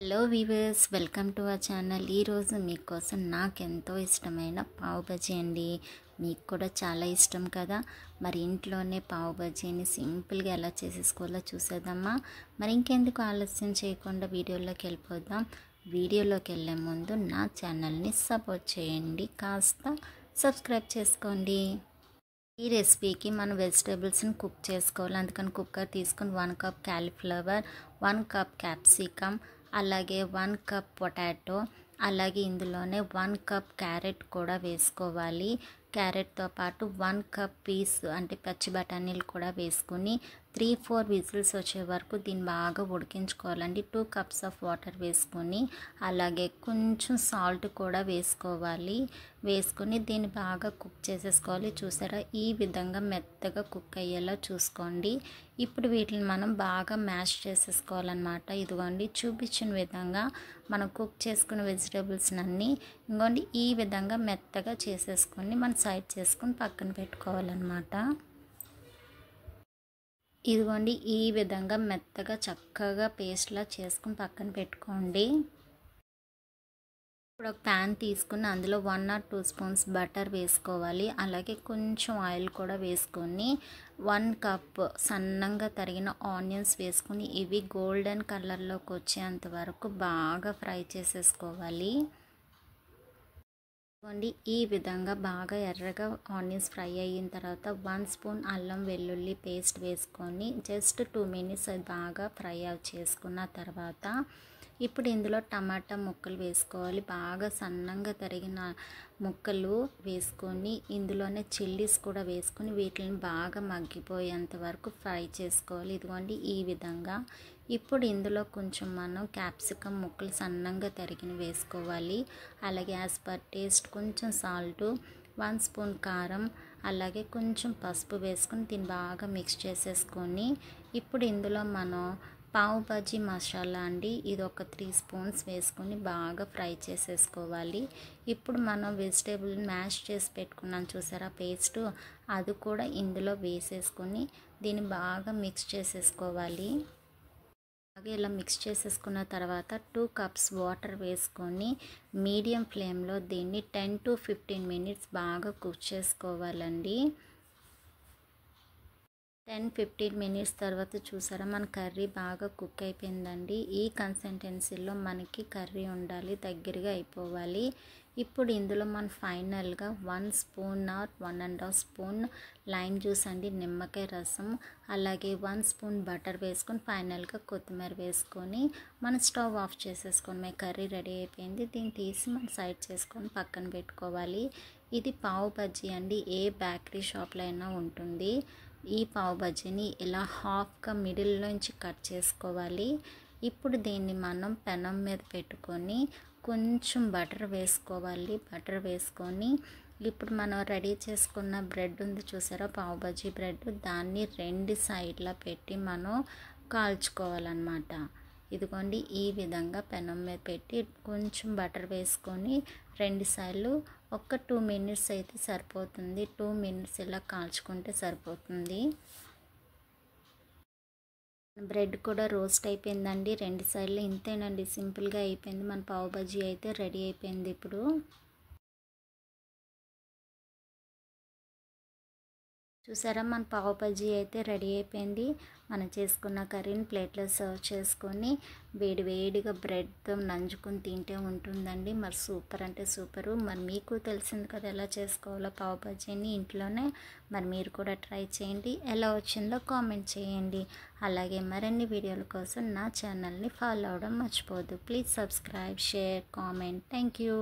Hello weavers, welcome to our channel. ఈరోజు మీకోసం నాకెంతో ఇష్టమైన పావ్ బజ్జీ అండి. మీకు కూడా చాలా ఇష్టం కదా. మరి ఇంట్లోనే పావ్ బజ్జీని సింపుల్గా ఎలా చేసేసుకోవాలో చూసేద్దామా. మరి ఇంకెందుకు ఆలస్యం చేయకుండా వీడియోలోకి వెళ్ళిపోదాం. వీడియోలోకి వెళ్ళే ముందు నా ఛానల్ని సపోర్ట్ చేయండి, కాస్త సబ్స్క్రైబ్ చేసుకోండి. ఈ రెసిపీకి మనం వెజిటేబుల్స్ని కుక్ చేసుకోవాలి. అందుకని కుక్కర్ తీసుకొని 1 కప్ క్యాలీఫ్లవర్, 1 కప్ క్యాప్సికమ్, అలాగే 1 కప్ పొటాటో, అలాగే ఇందులోనే 1 కప్ క్యారెట్ కూడా వేసుకోవాలి. క్యారెట్తో పాటు 1 కప్ పీస్ అంటే పచ్చి బఠానీలు కూడా వేసుకుని 3-4 విజిల్స్ వచ్చే వరకు దీన్ని బాగా ఉడికించుకోవాలండి. 2 కప్స్ ఆఫ్ వాటర్ వేసుకొని అలాగే కొంచెం సాల్ట్ కూడా వేసుకోవాలి. వేసుకొని దీన్ని బాగా కుక్ చేసేసుకోవాలి. చూసారా, ఈ విధంగా మెత్తగా కుక్ అయ్యేలా చూసుకోండి. ఇప్పుడు వీటిని మనం బాగా మ్యాష్ చేసేసుకోవాలన్నమాట. ఇదిగోండి, చూపించిన విధంగా మనం కుక్ చేసుకున్న వెజిటేబుల్స్ అన్నీ ఇంకోండి ఈ విధంగా మెత్తగా చేసేసుకొని మనం సైడ్ చేసుకొని పక్కన పెట్టుకోవాలన్నమాట. ఇదిగోండి, ఈ విధంగా మెత్తగా చక్కగా పేస్ట్లా చేసుకుని పక్కన పెట్టుకోండి. ఇప్పుడు ఒక ప్యాన్ తీసుకుని అందులో 1 or 2 స్పూన్స్ బటర్ వేసుకోవాలి. అలాగే కొంచెం ఆయిల్ కూడా వేసుకొని 1 కప్ సన్నంగా తరిగిన ఆనియన్స్ వేసుకొని ఇవి గోల్డెన్ కలర్లోకి వచ్చేంత వరకు బాగా ఫ్రై చేసేసుకోవాలి. ఈ విధంగా బాగా ఎర్రగా ఆనియన్స్ ఫ్రై అయిన తర్వాత 1 స్పూన్ అల్లం వెల్లుల్లి పేస్ట్ వేసుకొని జస్ట్ 2 మినిట్స్ అది బాగా ఫ్రై చేసుకున్న తర్వాత ఇప్పుడు ఇందులో టమాటా ముక్కలు వేసుకోవాలి. బాగా సన్నంగా తరిగిన ముక్కలు వేసుకొని ఇందులోనే చిల్లీస్ కూడా వేసుకొని వీటిని బాగా మగ్గిపోయేంత వరకు ఫ్రై చేసుకోవాలి. ఇదిగోండి, ఈ విధంగా. ఇప్పుడు ఇందులో కొంచెం మనం క్యాప్సికమ్ ముక్కలు సన్నంగా తరిగిన వేసుకోవాలి. అలాగే యాజ్ పర్ టేస్ట్ కొంచెం సాల్టు, 1 స్పూన్ కారం, అలాగే కొంచెం పసుపు వేసుకొని దీన్ని బాగా మిక్స్ చేసేసుకొని ఇప్పుడు ఇందులో మనం పావ్ బజ్జీ మసాలా అండి, ఇది ఒక 3 స్పూన్స్ వేసుకొని బాగా ఫ్రై చేసేసుకోవాలి. ఇప్పుడు మనం వెజిటేబుల్ మ్యాష్ చేసి పెట్టుకున్నాం చూసారా పేస్ట్, అది కూడా ఇందులో వేసేసుకొని దీన్ని బాగా మిక్స్ చేసేసుకోవాలి. అలాగే ఇలా మిక్స్ చేసేసుకున్న తర్వాత 2 కప్స్ వాటర్ వేసుకొని మీడియం ఫ్లేమ్లో దీన్ని 10 to 15 మినిట్స్ బాగా కుక్ చేసుకోవాలండి. 10-15 మినిట్స్ తర్వాత చూసారా, మన కర్రీ బాగా కుక్ అయిపోయిందండి. ఈ కన్సిస్టెన్సీలో మనకి కర్రీ ఉండాలి, దగ్గరగా అయిపోవాలి. ఇప్పుడు ఇందులో మనం ఫైనల్గా 1 spoon or 1.5 spoon lime juice అండి, నిమ్మకాయ రసం, అలాగే 1 స్పూన్ బటర్ వేసుకొని ఫైనల్గా కొత్తిమీర వేసుకొని మనం స్టవ్ ఆఫ్ చేసేసుకొని కర్రీ రెడీ అయిపోయింది. దీన్ని తీసి మనం సైడ్ చేసుకొని పక్కన పెట్టుకోవాలి. ఇది పావ్ బజ్జీ అండి, ఏ బేకరీ షాప్లో అయినా ఉంటుంది. ఈ పావ్ బజ్జీని ఇలా హాఫ్గా మిడిల్ నుంచి కట్ చేసుకోవాలి. ఇప్పుడు దీన్ని మనం పెనం మీద పెట్టుకొని కొంచెం బటర్ వేసుకోవాలి. బటర్ వేసుకొని ఇప్పుడు మనం రెడీ చేసుకున్న బ్రెడ్ ఉంది చూసారా, పావ్ బజ్జీ బ్రెడ్, దాన్ని 2 సైడ్లా పెట్టి మనం కాల్చుకోవాలన్నమాట. ఇదిగోండి, ఈ విధంగా పెనం మీద పెట్టి కొంచెం బటర్ వేసుకొని 2 సార్లు ఒక 2 మినిట్స్ అయితే సరిపోతుంది. 2 మినిట్స్ ఇలా కాల్చుకుంటే సరిపోతుంది. బ్రెడ్ కూడా రోస్ట్ అయిపోయిందండి 2 సైడ్లు. ఇంతేనండి, సింపుల్గా అయిపోయింది. మన పావ్ బజ్జీ అయితే రెడీ అయిపోయింది. ఇప్పుడు చూసారా, మన పావ్ బజ్జీ అయితే రెడీ అయిపోయింది. మనం చేసుకున్న కర్రీని ప్లేట్లో సర్వ్ చేసుకొని వేడి వేడిగా బ్రెడ్తో నంచుకొని తింటే ఉంటుందండి. మరి సూపర్ అంటే సూపరు. మరి మీకు తెలిసింది కదా ఎలా చేసుకోవాలో పావ్ బజ్జీని ఇంట్లోనే. మరి మీరు కూడా ట్రై చేయండి, ఎలా వచ్చిందో కామెంట్ చేయండి. అలాగే మరిన్ని వీడియోల కోసం నా ఛానల్ని ఫాలో అవ్వడం మర్చిపోవద్దు. Please subscribe, share, comment. Thank you.